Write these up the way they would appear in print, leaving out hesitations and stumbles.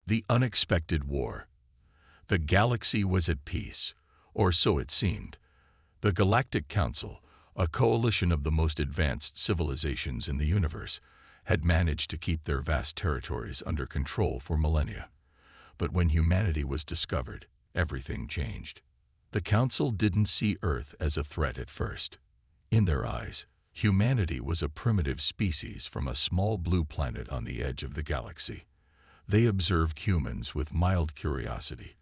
The unexpected war. The galaxy was at peace, or so it seemed. The Galactic Council, a coalition of the most advanced civilizations in the universe, had managed to keep their vast territories under control for millennia. But when humanity was discovered, everything changed. The Council didn't see Earth as a threat at first. In their eyes, humanity was a primitive species from a small blue planet on the edge of the galaxy. They observed humans with mild curiosity,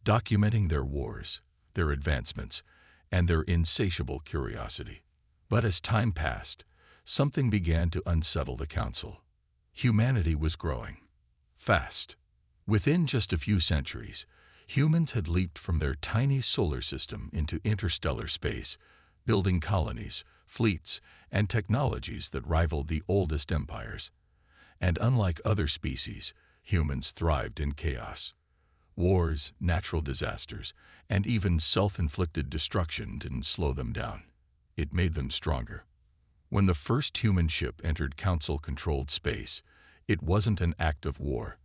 documenting their wars, their advancements, and their insatiable curiosity. But as time passed, something began to unsettle the Council. Humanity was growing fast. Within just a few centuries, humans had leaped from their tiny solar system into interstellar space, building colonies, fleets, and technologies that rivaled the oldest empires. And unlike other species, humans thrived in chaos. Wars, natural disasters, and even self-inflicted destruction didn't slow them down. It made them stronger. When the first human ship entered Council-controlled space, it wasn't an act of war.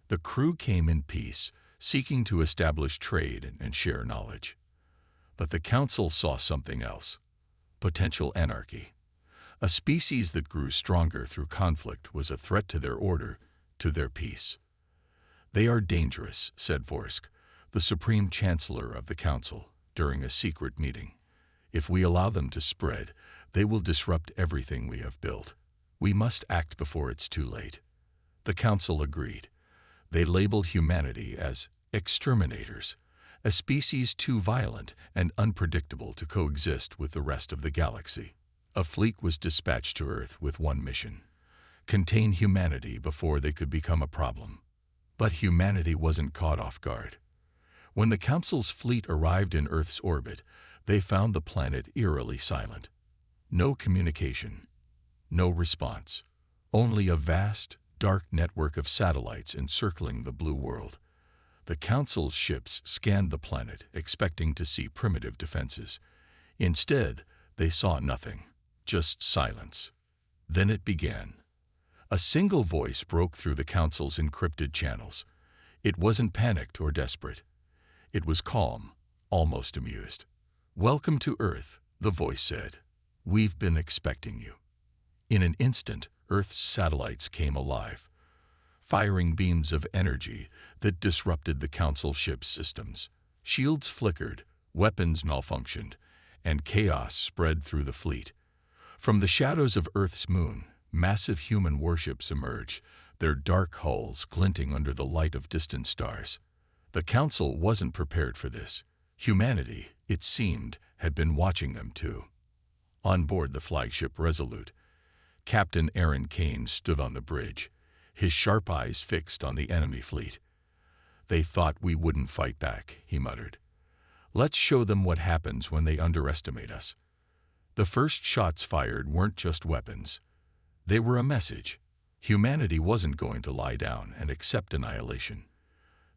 The crew came in peace, seeking to establish trade and share knowledge. But the Council saw something else: potential anarchy. A species that grew stronger through conflict was a threat to their order, to their peace. "They are dangerous," said Vorsk, the Supreme Chancellor of the Council, during a secret meeting. "If we allow them to spread, they will disrupt everything we have built. We must act before it's too late." The Council agreed. They labeled humanity as Exterminators, a species too violent and unpredictable to coexist with the rest of the galaxy. A fleet was dispatched to Earth with one mission: contain humanity before they could become a problem. But humanity wasn't caught off guard. When the Council's fleet arrived in Earth's orbit, they found the planet eerily silent. No communication, no response, only a vast, dark network of satellites encircling the blue world. The Council's ships scanned the planet, expecting to see primitive defenses. Instead, they saw nothing, just silence. Then it began. A single voice broke through the Council's encrypted channels. It wasn't panicked or desperate. It was calm, almost amused. "Welcome to Earth," the voice said. "We've been expecting you." In an instant, Earth's satellites came alive, firing beams of energy that disrupted the Council ship's systems. Shields flickered, weapons malfunctioned, and chaos spread through the fleet. From the shadows of Earth's moon, massive human warships emerged, their dark hulls glinting under the light of distant stars. The Council wasn't prepared for this. Humanity, it seemed, had been watching them too. On board the flagship Resolute, Captain Aaron Kane stood on the bridge, his sharp eyes fixed on the enemy fleet. "They thought we wouldn't fight back," he muttered. "Let's show them what happens when they underestimate us." The first shots fired weren't just weapons. They were a message. Humanity wasn't going to lie down and accept annihilation.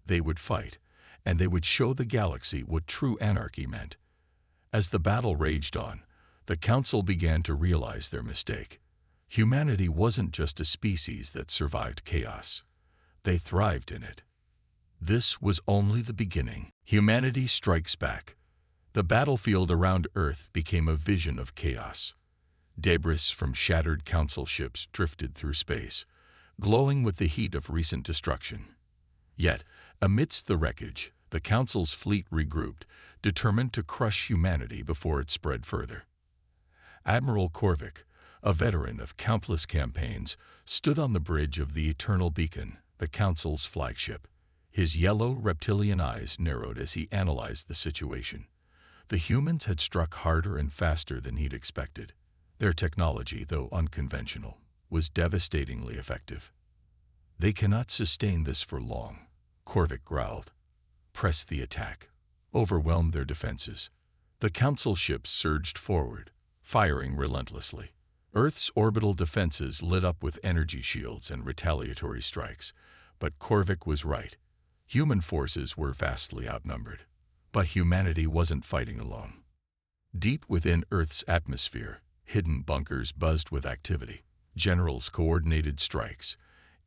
They would fight, and they would show the galaxy what true anarchy meant. As the battle raged on, the Council began to realize their mistake. Humanity wasn't just a species that survived chaos. They thrived in it. This was only the beginning. Humanity strikes back. The battlefield around Earth became a vision of chaos. Debris from shattered Council ships drifted through space, glowing with the heat of recent destruction. Yet, amidst the wreckage, the Council's fleet regrouped, determined to crush humanity before it spread further. Admiral Korvik, a veteran of countless campaigns, stood on the bridge of the Eternal Beacon, the Council's flagship. His yellow, reptilian eyes narrowed as he analyzed the situation. The humans had struck harder and faster than he'd expected. Their technology, though unconventional, was devastatingly effective. "They cannot sustain this for long," Korvik growled. "Press the attack. Overwhelm their defenses." The Council ships surged forward, firing relentlessly. Earth's orbital defenses lit up with energy shields and retaliatory strikes. But Korvik was right. Human forces were vastly outnumbered. But humanity wasn't fighting alone. Deep within Earth's atmosphere, hidden bunkers buzzed with activity. Generals coordinated strikes.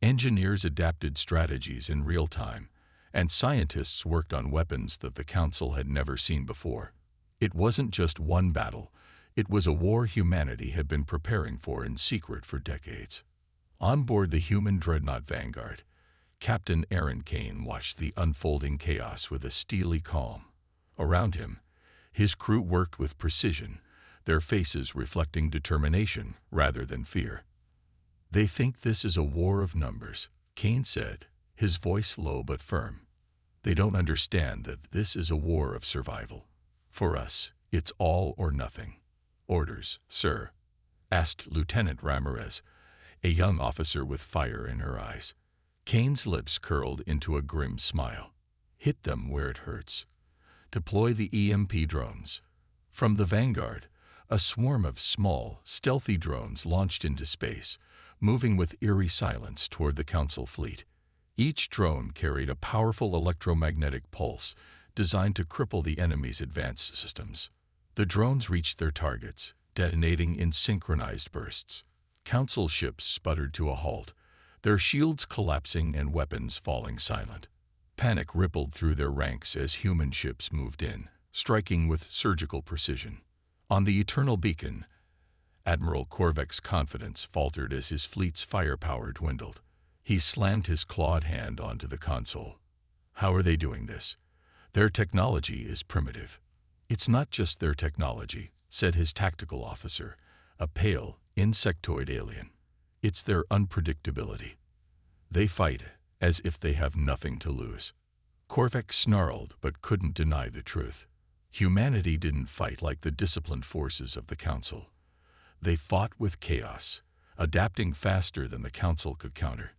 Engineers adapted strategies in real time, and scientists worked on weapons that the Council had never seen before. It wasn't just one battle, it was a war humanity had been preparing for in secret for decades. On board the human dreadnought Vanguard, Captain Aaron Kane watched the unfolding chaos with a steely calm. Around him, his crew worked with precision, their faces reflecting determination rather than fear. "They think this is a war of numbers," Kane said, his voice low but firm. "They don't understand that this is a war of survival. For us, it's all or nothing." "Orders, sir?" asked Lieutenant Ramirez, a young officer with fire in her eyes. Kane's lips curled into a grim smile. "Hit them where it hurts. Deploy the EMP drones." From the Vanguard, a swarm of small, stealthy drones launched into space, moving with eerie silence toward the Council fleet. Each drone carried a powerful electromagnetic pulse designed to cripple the enemy's advanced systems. The drones reached their targets, detonating in synchronized bursts. Council ships sputtered to a halt, their shields collapsing and weapons falling silent. Panic rippled through their ranks as human ships moved in, striking with surgical precision. On the Eternal Beacon, Admiral Korvek's confidence faltered as his fleet's firepower dwindled. He slammed his clawed hand onto the console. "How are they doing this? Their technology is primitive." "It's not just their technology," said his tactical officer, a pale, insectoid alien. "It's their unpredictability. They fight as if they have nothing to lose." Korvek snarled but couldn't deny the truth. Humanity didn't fight like the disciplined forces of the Council. They fought with chaos, adapting faster than the Council could counter.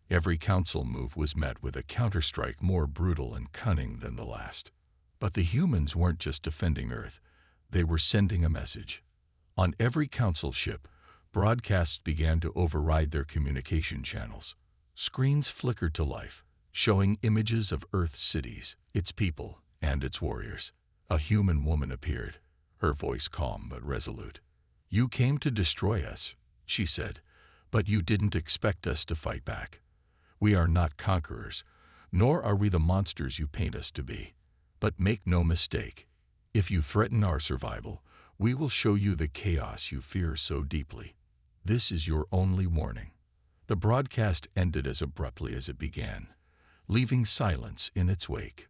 Every Council move was met with a counterstrike more brutal and cunning than the last. But the humans weren't just defending Earth, they were sending a message. On every Council ship, broadcasts began to override their communication channels. Screens flickered to life, showing images of Earth's cities, its people, and its warriors. A human woman appeared, her voice calm but resolute. "You came to destroy us," she said, "but you didn't expect us to fight back. We are not conquerors, nor are we the monsters you paint us to be. But make no mistake, if you threaten our survival, we will show you the chaos you fear so deeply. This is your only warning." The broadcast ended as abruptly as it began, leaving silence in its wake.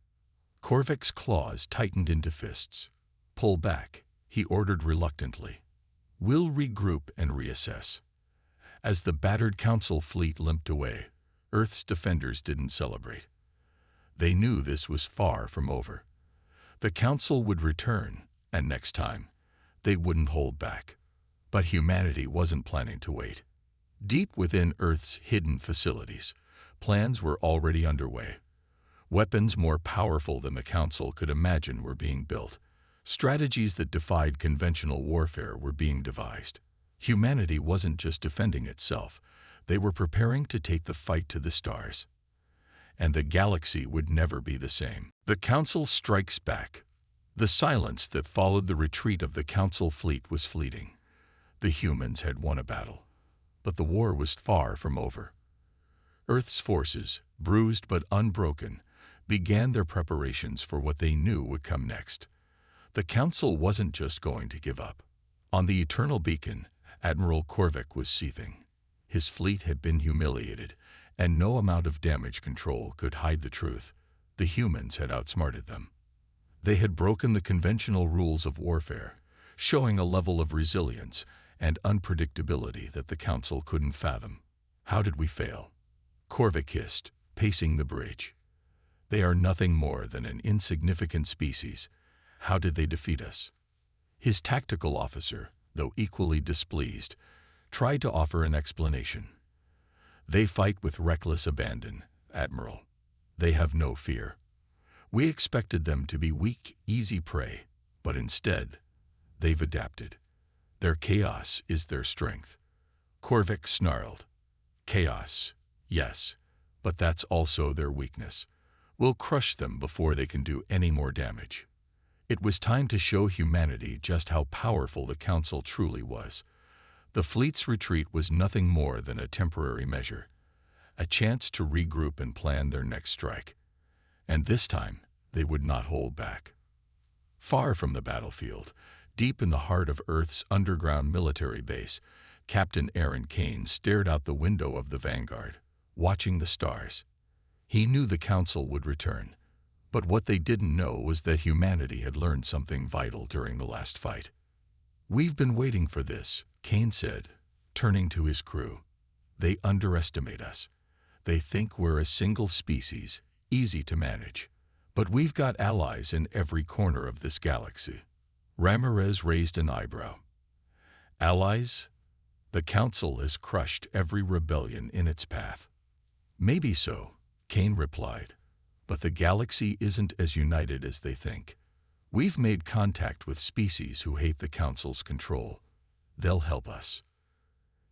Korvek's claws tightened into fists. "Pull back," he ordered reluctantly. "We'll regroup and reassess." As the battered Council fleet limped away, Earth's defenders didn't celebrate. They knew this was far from over. The Council would return, and next time, they wouldn't hold back. But humanity wasn't planning to wait. Deep within Earth's hidden facilities, plans were already underway. Weapons more powerful than the Council could imagine were being built. Strategies that defied conventional warfare were being devised. Humanity wasn't just defending itself, they were preparing to take the fight to the stars. And the galaxy would never be the same. The Council strikes back. The silence that followed the retreat of the Council fleet was fleeting. The humans had won a battle, but the war was far from over. Earth's forces, bruised but unbroken, began their preparations for what they knew would come next. The Council wasn't just going to give up. On the Eternal Beacon, Admiral Korvek was seething. His fleet had been humiliated, and no amount of damage control could hide the truth. The humans had outsmarted them. They had broken the conventional rules of warfare, showing a level of resilience and unpredictability that the Council couldn't fathom. "How did we fail?" Korvek hissed, pacing the bridge. "They are nothing more than an insignificant species. How did they defeat us?" His tactical officer, though equally displeased, tried to offer an explanation. "They fight with reckless abandon, Admiral. They have no fear. We expected them to be weak, easy prey, but instead, they've adapted. Their chaos is their strength." Korvek snarled. "Chaos, yes, but that's also their weakness. We'll crush them before they can do any more damage." It was time to show humanity just how powerful the Council truly was. The fleet's retreat was nothing more than a temporary measure. a chance to regroup and plan their next strike. And this time, they would not hold back. Far from the battlefield, deep in the heart of Earth's underground military base, Captain Aaron Kane stared out the window of the Vanguard, watching the stars. He knew the Council would return, but what they didn't know was that humanity had learned something vital during the last fight. "We've been waiting for this," Kane said, turning to his crew. "They underestimate us. They think we're a single species, easy to manage. But we've got allies in every corner of this galaxy." Ramirez raised an eyebrow. "Allies? The Council has crushed every rebellion in its path." "Maybe so," Kane replied, "but the galaxy isn't as united as they think. We've made contact with species who hate the Council's control. They'll help us."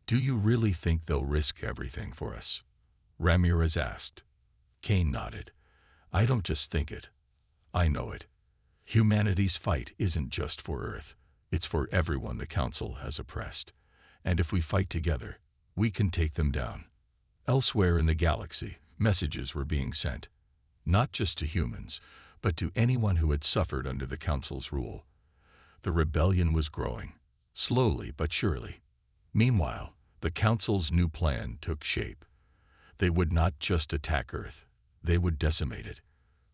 "Do you really think they'll risk everything for us?" Ramirez asked. Kane nodded. "I don't just think it. I know it. Humanity's fight isn't just for Earth. It's for everyone the Council has oppressed. And if we fight together, we can take them down." Elsewhere in the galaxy, messages were being sent, not just to humans, but to anyone who had suffered under the Council's rule. The rebellion was growing, slowly but surely. Meanwhile, the Council's new plan took shape. They would not just attack Earth, they would decimate it.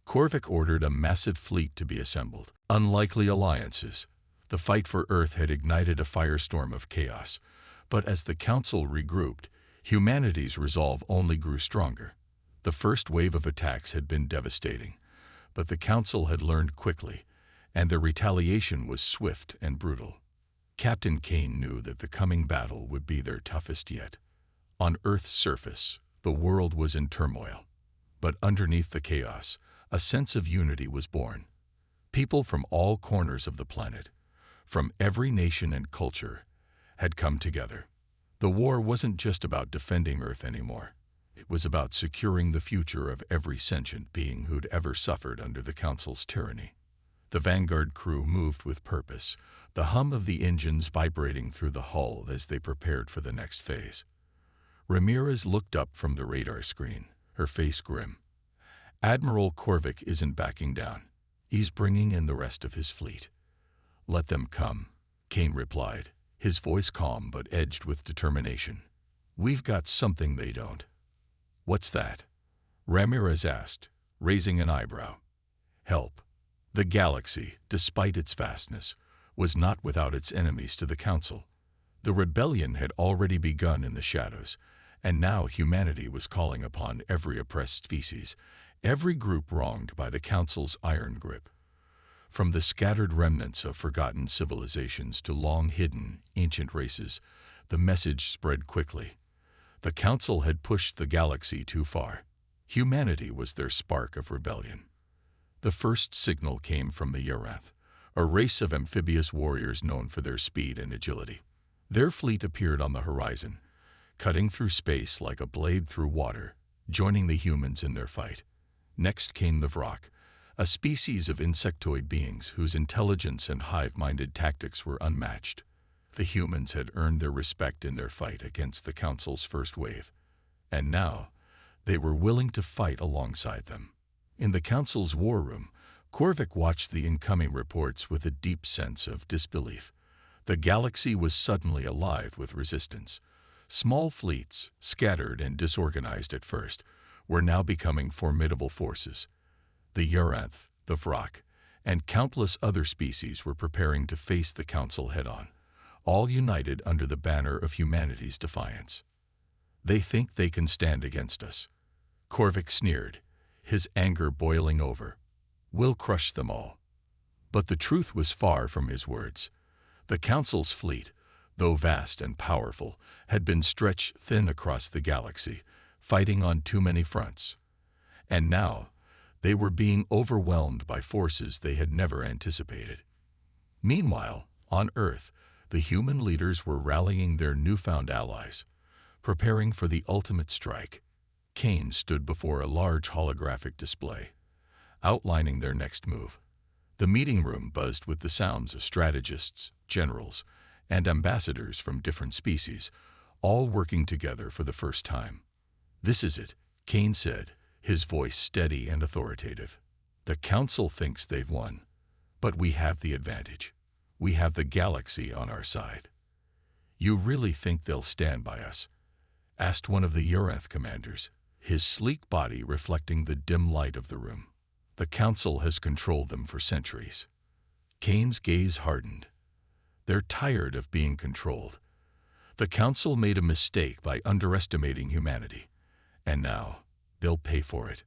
Korvac ordered a massive fleet to be assembled. Unlikely alliances. The fight for Earth had ignited a firestorm of chaos, but as the Council regrouped, humanity's resolve only grew stronger. The first wave of attacks had been devastating, but the Council had learned quickly, and their retaliation was swift and brutal. Captain Kane knew that the coming battle would be their toughest yet. On Earth's surface, the world was in turmoil, but underneath the chaos, a sense of unity was born. People from all corners of the planet, from every nation and culture, had come together. The war wasn't just about defending Earth anymore. It was about securing the future of every sentient being who'd ever suffered under the Council's tyranny. The Vanguard crew moved with purpose, the hum of the engines vibrating through the hull as they prepared for the next phase. Ramirez looked up from the radar screen, her face grim. "Admiral Korvac isn't backing down. He's bringing in the rest of his fleet." "Let them come," Kane replied, his voice calm but edged with determination. "We've got something they don't." "What's that?" Ramirez asked, raising an eyebrow. "Help." The galaxy, despite its vastness, was not without its enemies to the Council. The rebellion had already begun in the shadows, and now humanity was calling upon every oppressed species, every group wronged by the Council's iron grip. From the scattered remnants of forgotten civilizations to long-hidden, ancient races, the message spread quickly. The Council had pushed the galaxy too far. Humanity was their spark of rebellion. The first signal came from the Uranth, a race of amphibious warriors known for their speed and agility. Their fleet appeared on the horizon, cutting through space like a blade through water, joining the humans in their fight. Next came the Vrak, a species of insectoid beings whose intelligence and hive-minded tactics were unmatched. The humans had earned their respect in their fight against the Council's first wave, and now they were willing to fight alongside them. In the Council's war room, Korvac watched the incoming reports with a deep sense of disbelief. The galaxy was suddenly alive with resistance. Small fleets, scattered and disorganized at first, were now becoming formidable forces. The Uranth, the Vrak, and countless other species were preparing to face the Council head-on, all united under the banner of humanity's defiance. "They think they can stand against us," Korvac sneered, his anger boiling over. "We'll crush them all." But the truth was far from his words. The Council's fleet, though vast and powerful, had been stretched thin across the galaxy, fighting on too many fronts. And now, they were being overwhelmed by forces they had never anticipated. Meanwhile, on Earth, the human leaders were rallying their newfound allies, preparing for the ultimate strike. Kane stood before a large holographic display, outlining their next move. The meeting room buzzed with the sounds of strategists, generals, and ambassadors from different species, all working together for the first time. "This is it," Kane said, his voice steady and authoritative. "The Council thinks they've won, but we have the advantage. We have the galaxy on our side." "You really think they'll stand by us?" asked one of the Uranth commanders, his sleek body reflecting the dim light of the room. "The Council has controlled them for centuries." Kane's gaze hardened. "They're tired of being controlled. The Council made a mistake by underestimating humanity, and now they'll pay for it."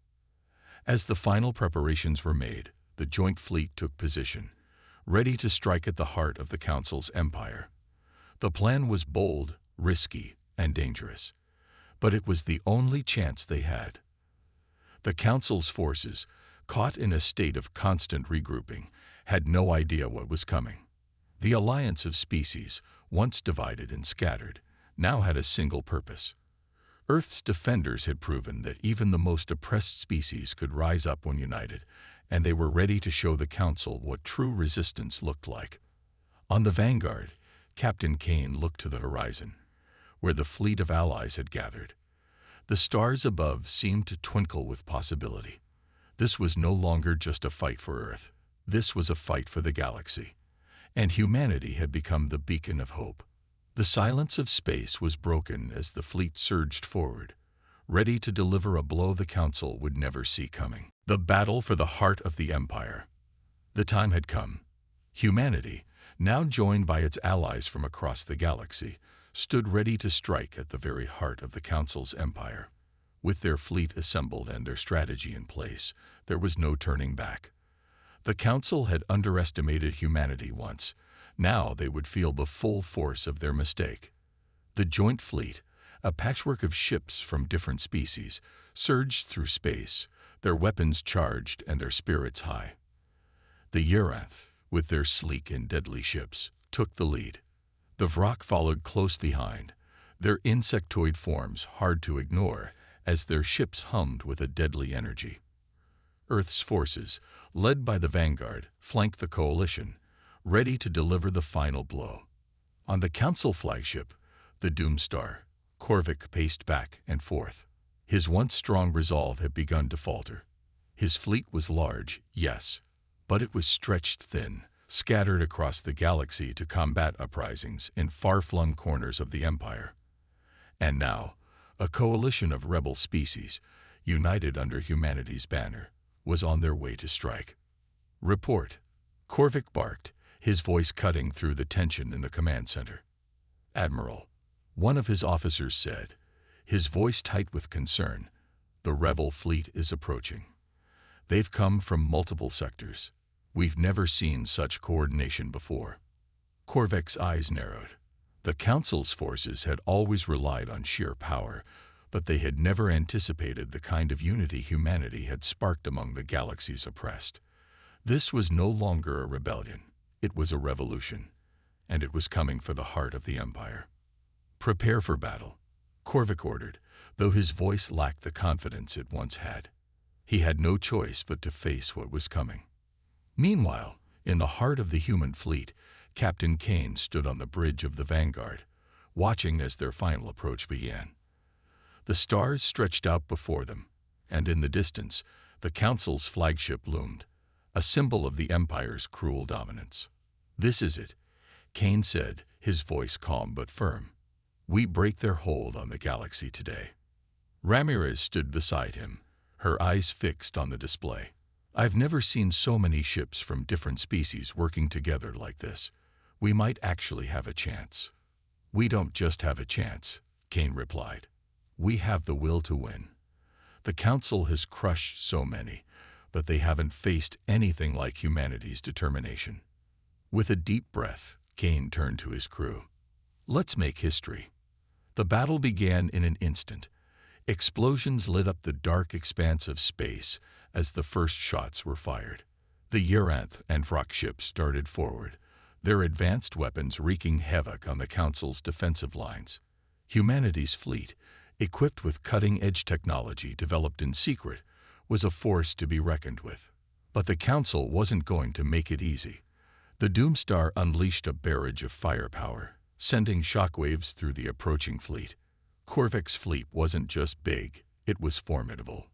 As the final preparations were made, the Joint Fleet took position, ready to strike at the heart of the Council's empire. The plan was bold, risky, and dangerous, but it was the only chance they had. The Council's forces, caught in a state of constant regrouping, had no idea what was coming. The alliance of species, once divided and scattered, now had a single purpose. Earth's defenders had proven that even the most oppressed species could rise up when united, and they were ready to show the Council what true resistance looked like. On the Vanguard, Captain Kane looked to the horizon, where the fleet of allies had gathered. The stars above seemed to twinkle with possibility. This was no longer just a fight for Earth. This was a fight for the galaxy, and humanity had become the beacon of hope. The silence of space was broken as the fleet surged forward, ready to deliver a blow the Council would never see coming. The battle for the heart of the Empire. The time had come. Humanity, now joined by its allies from across the galaxy, stood ready to strike at the very heart of the Council's empire. With their fleet assembled and their strategy in place, there was no turning back. The Council had underestimated humanity once. Now they would feel the full force of their mistake. The Joint Fleet, a patchwork of ships from different species, surged through space, their weapons charged and their spirits high. The Uranth, with their sleek and deadly ships, took the lead. The Vrak followed close behind, their insectoid forms hard to ignore as their ships hummed with a deadly energy. Earth's forces, led by the Vanguard, flanked the coalition, ready to deliver the final blow. On the Council flagship, the Doomstar, Korvac paced back and forth. His once strong resolve had begun to falter. His fleet was large, yes, but it was stretched thin, scattered across the galaxy to combat uprisings in far-flung corners of the Empire. And now, a coalition of rebel species, united under humanity's banner, was on their way to strike. "Report," Korvac barked, his voice cutting through the tension in the command center. "Admiral," one of his officers said, his voice tight with concern, "the rebel fleet is approaching. They've come from multiple sectors. We've never seen such coordination before." Korvac's eyes narrowed. The Council's forces had always relied on sheer power, but they had never anticipated the kind of unity humanity had sparked among the galaxy's oppressed. This was no longer a rebellion. It was a revolution, and it was coming for the heart of the Empire. "Prepare for battle," Korvac ordered, though his voice lacked the confidence it once had. He had no choice but to face what was coming. Meanwhile, in the heart of the human fleet, Captain Kane stood on the bridge of the Vanguard, watching as their final approach began. The stars stretched out before them, and in the distance, the Council's flagship loomed, a symbol of the Empire's cruel dominance. "This is it," Kane said, his voice calm but firm. "We break their hold on the galaxy today." Ramirez stood beside him, her eyes fixed on the display. "I've never seen so many ships from different species working together like this. We might actually have a chance." "We don't just have a chance," Kane replied. "We have the will to win. The Council has crushed so many, but they haven't faced anything like humanity's determination." With a deep breath, Kane turned to his crew. "Let's make history." The battle began in an instant. Explosions lit up the dark expanse of space as the first shots were fired. The Uranth and Vrak ships darted forward, their advanced weapons wreaking havoc on the Council's defensive lines. Humanity's fleet, equipped with cutting-edge technology developed in secret, was a force to be reckoned with. But the Council wasn't going to make it easy. The Doomstar unleashed a barrage of firepower, sending shockwaves through the approaching fleet. Korvac's fleet wasn't just big, It was formidable.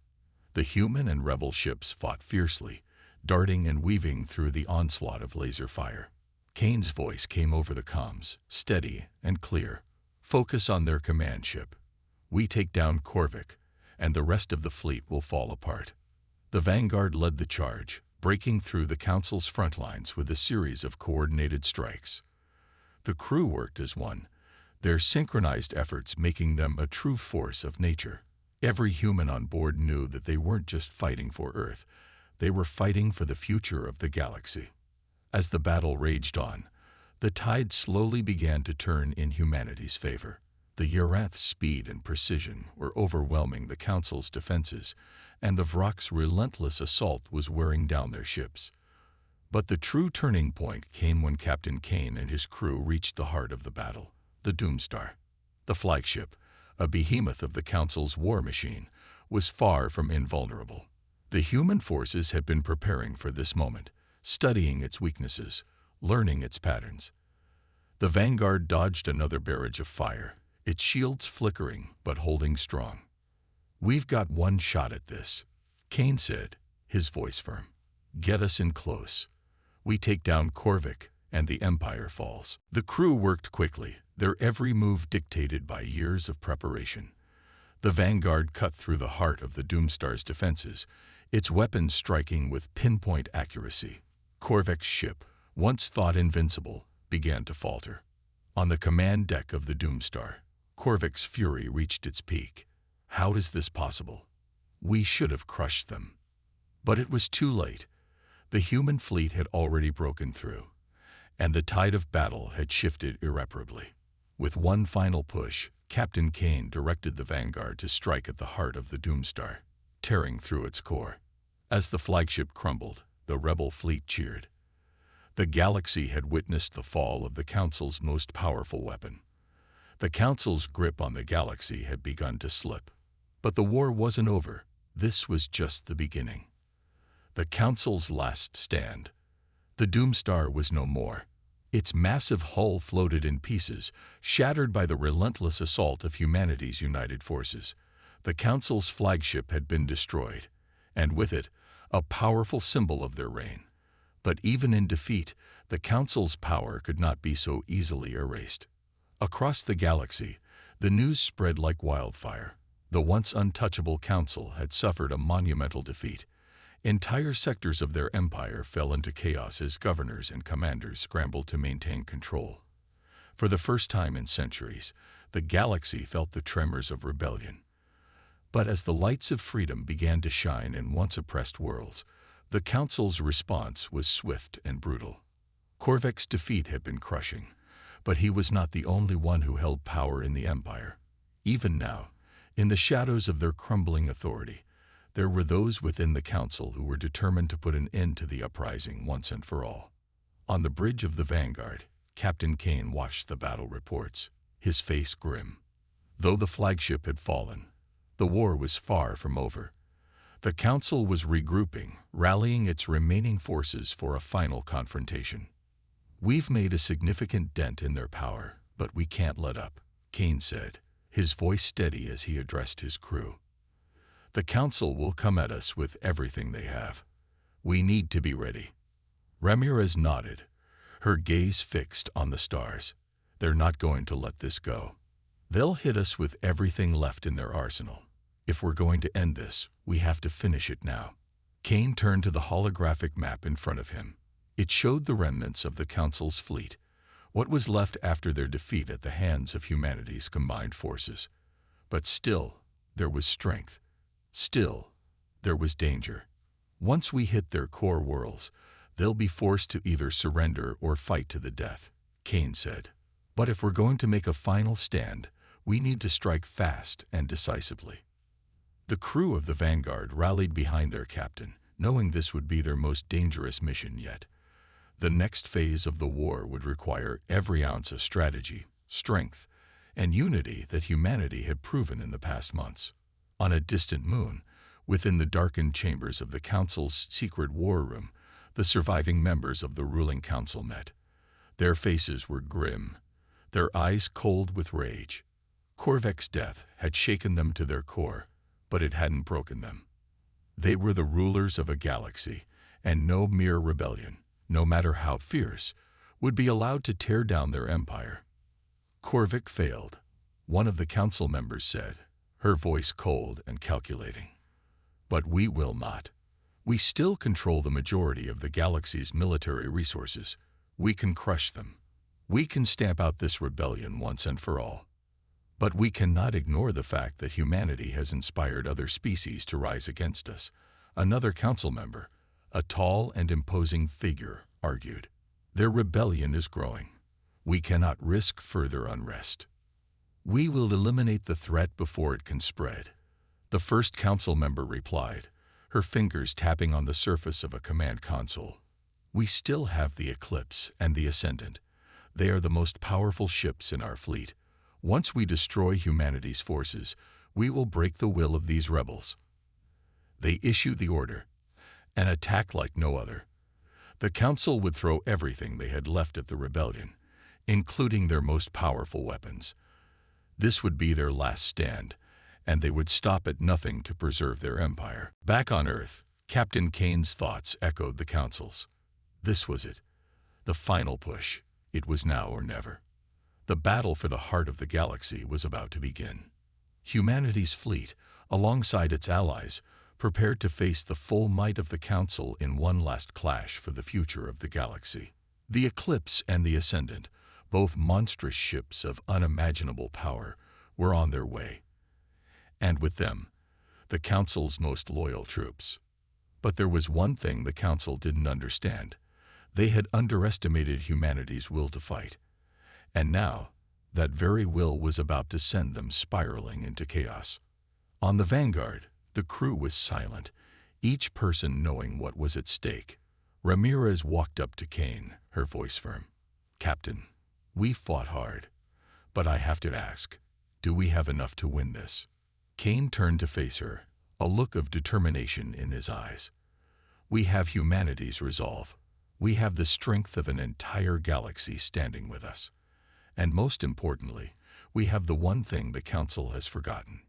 The human and rebel ships fought fiercely, darting and weaving through the onslaught of laser fire. Kane's voice came over the comms, steady and clear. "Focus on their command ship. We take down Korvik, and the rest of the fleet will fall apart." The Vanguard led the charge, breaking through the Council's front lines with a series of coordinated strikes. The crew worked as one, their synchronized efforts making them a true force of nature. Every human on board knew that they weren't just fighting for Earth, they were fighting for the future of the galaxy. As the battle raged on, the tide slowly began to turn in humanity's favor. The Urath's speed and precision were overwhelming the Council's defenses, and the Vrok's relentless assault was wearing down their ships. But the true turning point came when Captain Kane and his crew reached the heart of the battle, the Doomstar. The flagship, a behemoth of the Council's war machine, was far from invulnerable. The human forces had been preparing for this moment, studying its weaknesses, learning its patterns. The Vanguard dodged another barrage of fire, its shields flickering but holding strong. "We've got one shot at this," Kane said, his voice firm. "Get us in close. We take down Korvik, and the Empire falls." The crew worked quickly, their every move dictated by years of preparation. The Vanguard cut through the heart of the Doomstar's defenses, its weapons striking with pinpoint accuracy. Korvik's ship, once thought invincible, began to falter. On the command deck of the Doomstar, Korvik's fury reached its peak. "How is this possible? We should have crushed them." But it was too late. The human fleet had already broken through, and the tide of battle had shifted irreparably. With one final push, Captain Kane directed the Vanguard to strike at the heart of the Doomstar, tearing through its core. As the flagship crumbled, the rebel fleet cheered. The galaxy had witnessed the fall of the Council's most powerful weapon. The Council's grip on the galaxy had begun to slip. But the war wasn't over. This was just the beginning. The Council's last stand. The Doomstar was no more. Its massive hull floated in pieces, shattered by the relentless assault of humanity's united forces. The Council's flagship had been destroyed, and with it, a powerful symbol of their reign. But even in defeat, the Council's power could not be so easily erased. Across the galaxy, the news spread like wildfire. The once untouchable Council had suffered a monumental defeat. Entire sectors of their empire fell into chaos as governors and commanders scrambled to maintain control. For the first time in centuries, the galaxy felt the tremors of rebellion. But as the lights of freedom began to shine in once oppressed worlds, the Council's response was swift and brutal. Korvik's defeat had been crushing, but he was not the only one who held power in the Empire. Even now, in the shadows of their crumbling authority, there were those within the Council who were determined to put an end to the uprising once and for all. On the bridge of the Vanguard, Captain Kane watched the battle reports, his face grim. Though the flagship had fallen, the war was far from over. The Council was regrouping, rallying its remaining forces for a final confrontation. "We've made a significant dent in their power, but we can't let up," Kane said, his voice steady as he addressed his crew. "The Council will come at us with everything they have. We need to be ready." Ramirez nodded, her gaze fixed on the stars. "They're not going to let this go. They'll hit us with everything left in their arsenal. If we're going to end this, we have to finish it now." Kane turned to the holographic map in front of him. It showed the remnants of the Council's fleet, what was left after their defeat at the hands of humanity's combined forces. But still, there was strength. Still, there was danger. Once we hit their core worlds, they'll be forced to either surrender or fight to the death, Kane said. "But if we're going to make a final stand, we need to strike fast and decisively." The crew of the Vanguard rallied behind their captain, knowing this would be their most dangerous mission yet. The next phase of the war would require every ounce of strategy, strength, and unity that humanity had proven in the past months. On a distant moon, within the darkened chambers of the Council's secret war room, the surviving members of the ruling council met. Their faces were grim, their eyes cold with rage. Korvik's death had shaken them to their core, but it hadn't broken them. They were the rulers of a galaxy, and no mere rebellion, no matter how fierce, would be allowed to tear down their empire. Korvac failed, one of the council members said, her voice cold and calculating. But we will not. We still control the majority of the galaxy's military resources. We can crush them. We can stamp out this rebellion once and for all. But we cannot ignore the fact that humanity has inspired other species to rise against us. Another council member, a tall and imposing figure, argued. Their rebellion is growing. We cannot risk further unrest. We will eliminate the threat before it can spread. The first council member replied, her fingers tapping on the surface of a command console. We still have the Eclipse and the Ascendant. They are the most powerful ships in our fleet. Once we destroy humanity's forces, we will break the will of these rebels. They issued the order, an attack like no other. The council would throw everything they had left at the rebellion, including their most powerful weapons. This would be their last stand, and they would stop at nothing to preserve their empire. Back on Earth, Captain Kane's thoughts echoed the council's. This was it. The final push. It was now or never. The battle for the heart of the galaxy was about to begin. Humanity's fleet, alongside its allies, prepared to face the full might of the Council in one last clash for the future of the galaxy. The Eclipse and the Ascendant, both monstrous ships of unimaginable power, were on their way. And with them, the Council's most loyal troops. But there was one thing the Council didn't understand. They had underestimated humanity's will to fight. And now, that very will was about to send them spiraling into chaos. On the Vanguard, the crew was silent, each person knowing what was at stake. Ramirez walked up to Kane, her voice firm. Captain, we fought hard, but I have to ask, do we have enough to win this? Kane turned to face her, a look of determination in his eyes. We have humanity's resolve. We have the strength of an entire galaxy standing with us. And most importantly, we have the one thing the Council has forgotten.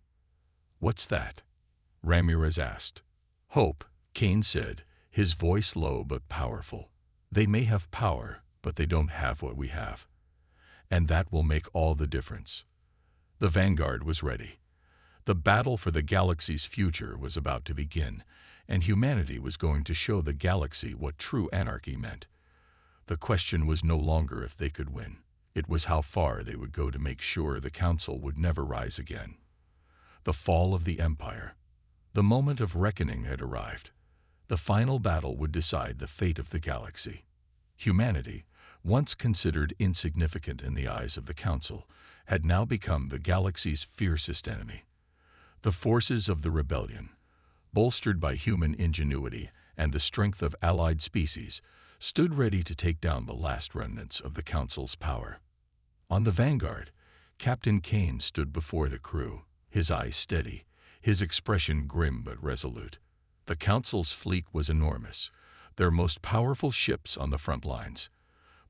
What's that? Ramirez asked. Hope, Kane said, his voice low but powerful. They may have power, but they don't have what we have. And that will make all the difference. The Vanguard was ready. The battle for the galaxy's future was about to begin, and humanity was going to show the galaxy what true anarchy meant. The question was no longer if they could win. It was how far they would go to make sure the Council would never rise again. The fall of the Empire. The moment of reckoning had arrived. The final battle would decide the fate of the galaxy. Humanity, once considered insignificant in the eyes of the Council, had now become the galaxy's fiercest enemy. The forces of the rebellion, bolstered by human ingenuity and the strength of allied species, stood ready to take down the last remnants of the Council's power. On the Vanguard, Captain Kane stood before the crew, his eyes steady, his expression grim but resolute. The Council's fleet was enormous, their most powerful ships on the front lines.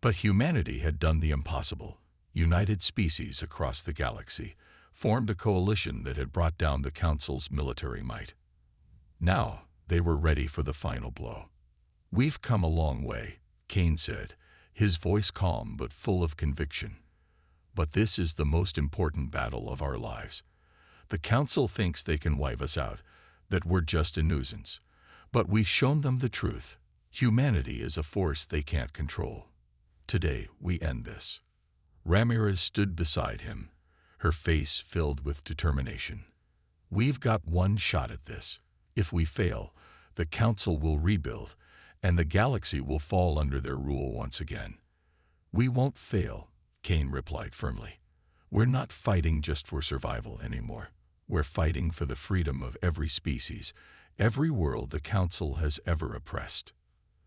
But humanity had done the impossible. United species across the galaxy formed a coalition that had brought down the Council's military might. Now, they were ready for the final blow. We've come a long way, Kane said, his voice calm but full of conviction. But this is the most important battle of our lives. The Council thinks they can wipe us out, that we're just a nuisance. But we've shown them the truth. Humanity is a force they can't control. Today, we end this. Ramirez stood beside him, her face filled with determination. We've got one shot at this. If we fail, the Council will rebuild, and the galaxy will fall under their rule once again. We won't fail, Kane replied firmly. We're not fighting just for survival anymore. We're fighting for the freedom of every species, every world the Council has ever oppressed.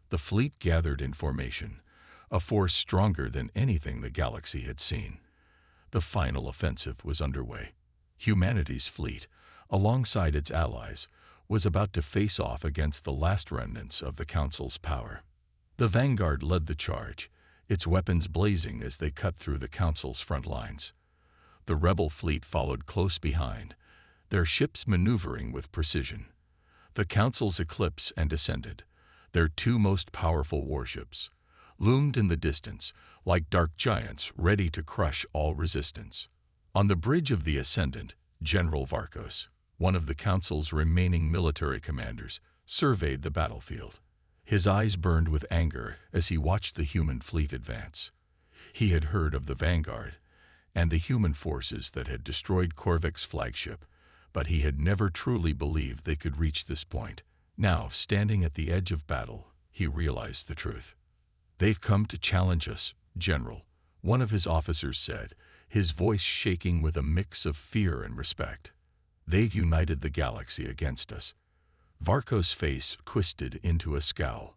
The fleet gathered in formation, a force stronger than anything the galaxy had seen. The final offensive was underway. Humanity's fleet, alongside its allies, was about to face off against the last remnants of the Council's power. The Vanguard led the charge, its weapons blazing as they cut through the Council's front lines. The rebel fleet followed close behind, their ships maneuvering with precision. The Council's Eclipse and Ascendant, their two most powerful warships, loomed in the distance like dark giants ready to crush all resistance. On the bridge of the Ascendant, General Varkos, one of the Council's remaining military commanders, surveyed the battlefield. His eyes burned with anger as he watched the human fleet advance. He had heard of the Vanguard and the human forces that had destroyed Korvax's flagship, but he had never truly believed they could reach this point. Now, standing at the edge of battle, he realized the truth. "They've come to challenge us, General," one of his officers said, his voice shaking with a mix of fear and respect. "They've united the galaxy against us." Varkos' face twisted into a scowl.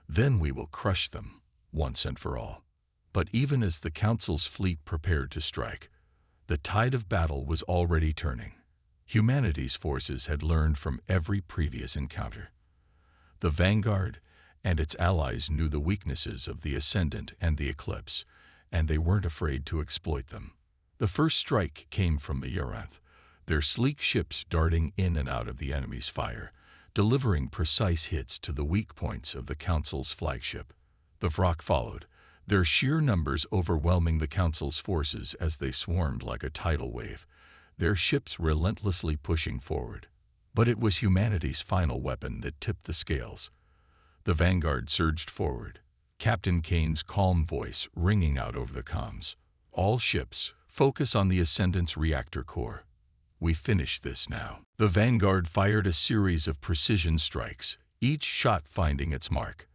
"Then we will crush them, once and for all." But even as the Council's fleet prepared to strike, the tide of battle was already turning. Humanity's forces had learned from every previous encounter. The Vanguard and its allies knew the weaknesses of the Ascendant and the Eclipse, and they weren't afraid to exploit them. The first strike came from the Uranth, their sleek ships darting in and out of the enemy's fire, delivering precise hits to the weak points of the Council's flagship. The Vrak followed, their sheer numbers overwhelming the Council's forces as they swarmed like a tidal wave, their ships relentlessly pushing forward. But it was humanity's final weapon that tipped the scales. The Vanguard surged forward, Captain Kane's calm voice ringing out over the comms. "All ships, focus on the Ascendant's reactor core. We finish this now." The Vanguard fired a series of precision strikes, each shot finding its mark.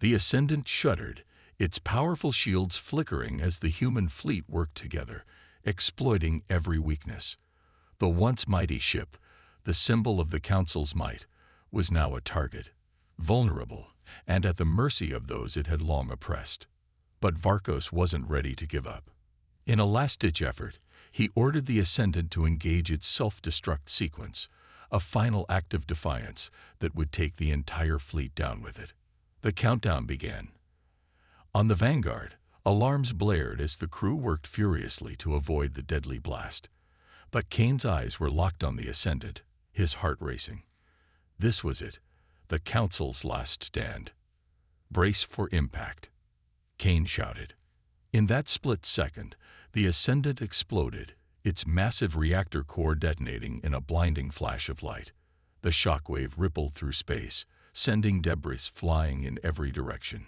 The Ascendant shuddered, its powerful shields flickering as the human fleet worked together, exploiting every weakness. The once mighty ship, the symbol of the Council's might, was now a target, vulnerable, and at the mercy of those it had long oppressed. But Varkos wasn't ready to give up. In a last-ditch effort, he ordered the Ascendant to engage its self-destruct sequence, a final act of defiance that would take the entire fleet down with it. The countdown began. On the Vanguard, alarms blared as the crew worked furiously to avoid the deadly blast. But Kane's eyes were locked on the Ascendant, his heart racing. This was it, the Council's last stand. "Brace for impact," Kane shouted. In that split second, the Ascendant exploded, its massive reactor core detonating in a blinding flash of light. The shockwave rippled through space, sending debris flying in every direction.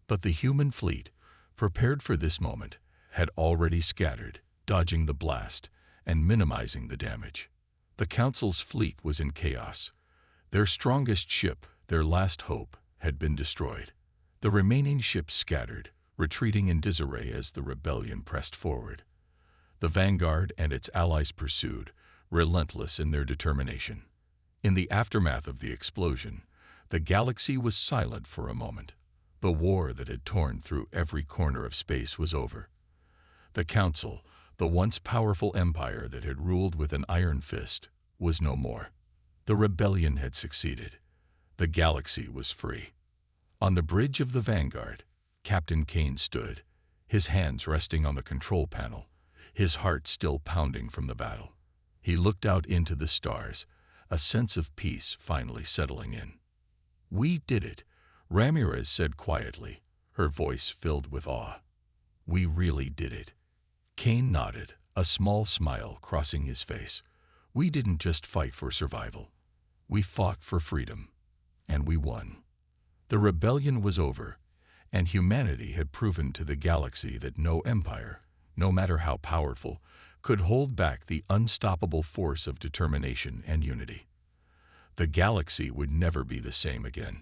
But the human fleet, prepared for this moment, had already scattered, dodging the blast and minimizing the damage. The Council's fleet was in chaos. Their strongest ship, their last hope, had been destroyed. The remaining ships scattered, retreating in disarray as the rebellion pressed forward. The Vanguard and its allies pursued, relentless in their determination. In the aftermath of the explosion, the galaxy was silent for a moment. The war that had torn through every corner of space was over. The Council, the once powerful empire that had ruled with an iron fist, was no more. The rebellion had succeeded. The galaxy was free. On the bridge of the Vanguard, Captain Kane stood, his hands resting on the control panel, his heart still pounding from the battle. He looked out into the stars, a sense of peace finally settling in. "We did it," Ramirez said quietly, her voice filled with awe. "We really did it." Kane nodded, a small smile crossing his face. "We didn't just fight for survival. We fought for freedom. And we won." The rebellion was over, and humanity had proven to the galaxy that no empire, no matter how powerful, could hold back the unstoppable force of determination and unity. The galaxy would never be the same again.